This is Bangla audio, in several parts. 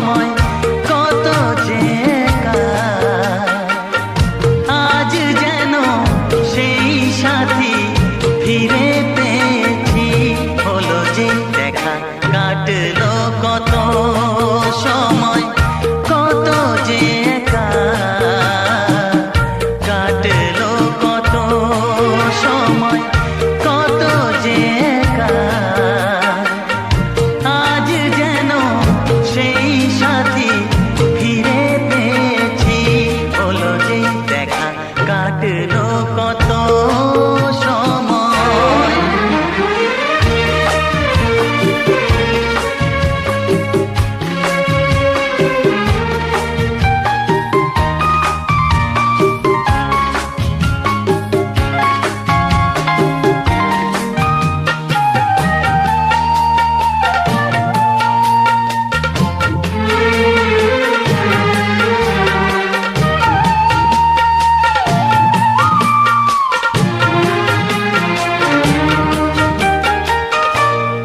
সময় কত যে একা। আজ যেন সেই সাথী ফিরে পেয়েছি, হলো যে দেখা। কাটলো কত সময় কত যে একা, কাটলো কত সময় কত যে একা। আজ যেন সেই সাথী ফিরে পেয়েছি, হলো যে দেখা। কাটলো কত সময়।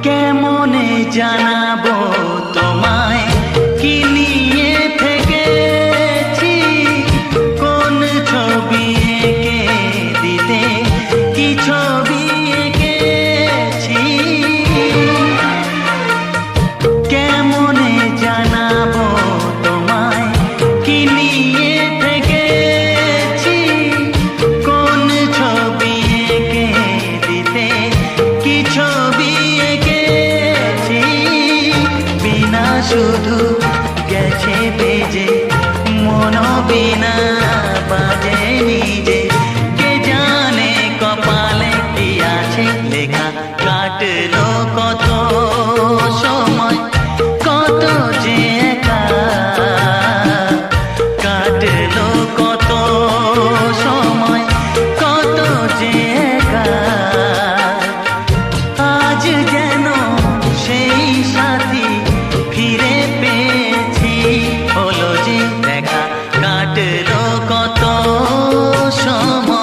কেমনে জানাবো তোমায় কি নিয়ে থেকেছি, কোন ছবি এঁকে দিতে কি ছবি এঁকেছি। কেমনে জানাবো তোমায় কি নিয়ে থেকেছি, কোন ছবি এঁকে দিতে কি ছবি এঁকেছি। বিনা শুধু গেছে বেজে মন বিনা বাজে নিজে, কে জানে কপালে কি আছে লেখা। কাটলো কত সময় কত যে একা, কাটলো কত সময় কত যে একা। আজ যেন সেই সাথী ফিরে পেয়েছি, হলো যে দেখা। কাটলো কত সময়।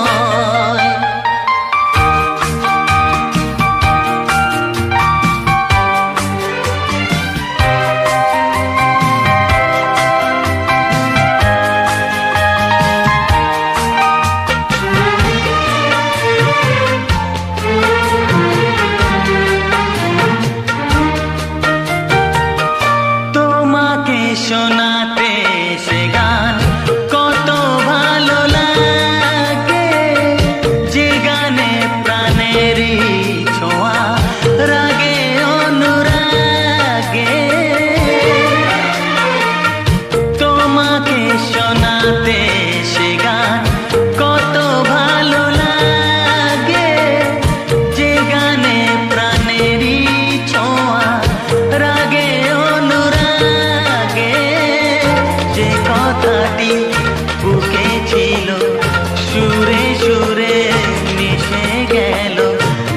তোমাকে শোনাতে সে গান কত ভালো লাগে, যে গানে প্রাণেরই ছোঁয়া রাগে অনুরাগে। তোমাকে শোনাতে সে গান কত ভালো লাগে, যে গানে প্রাণেরই ছোঁয়া রাগে অনুরাগে। যে কথাটি বুকে ছিল সুরে সুরে মিশে গেল,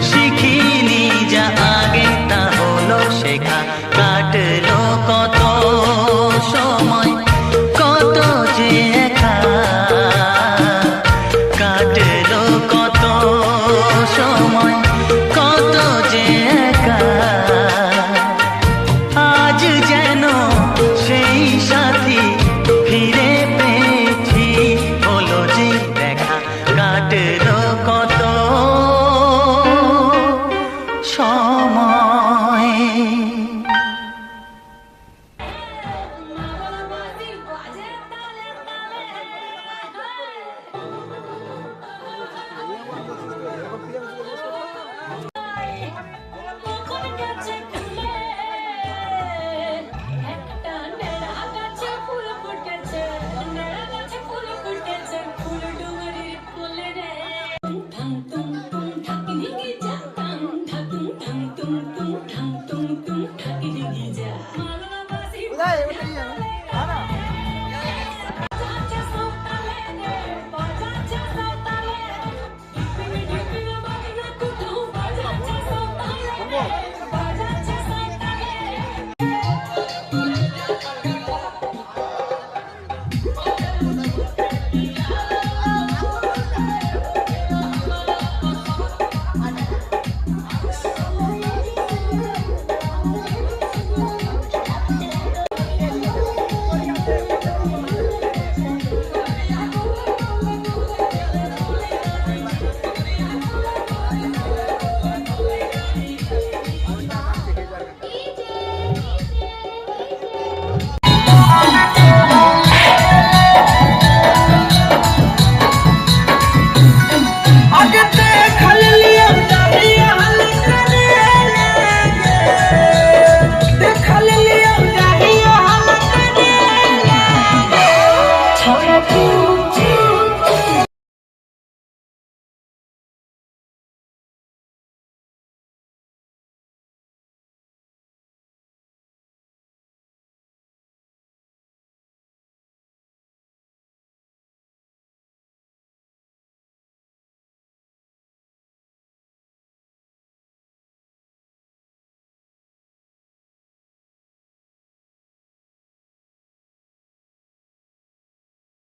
শিখিনি যা আগে তা হলো শেখা। কাটলো কত সময় কত যে একা, কাটলো কত সময় কত যে একা। আজ যেন সেই সাথী ফিরে পেয়েছি, হলো যে দেখা। কাটলো কত সময়।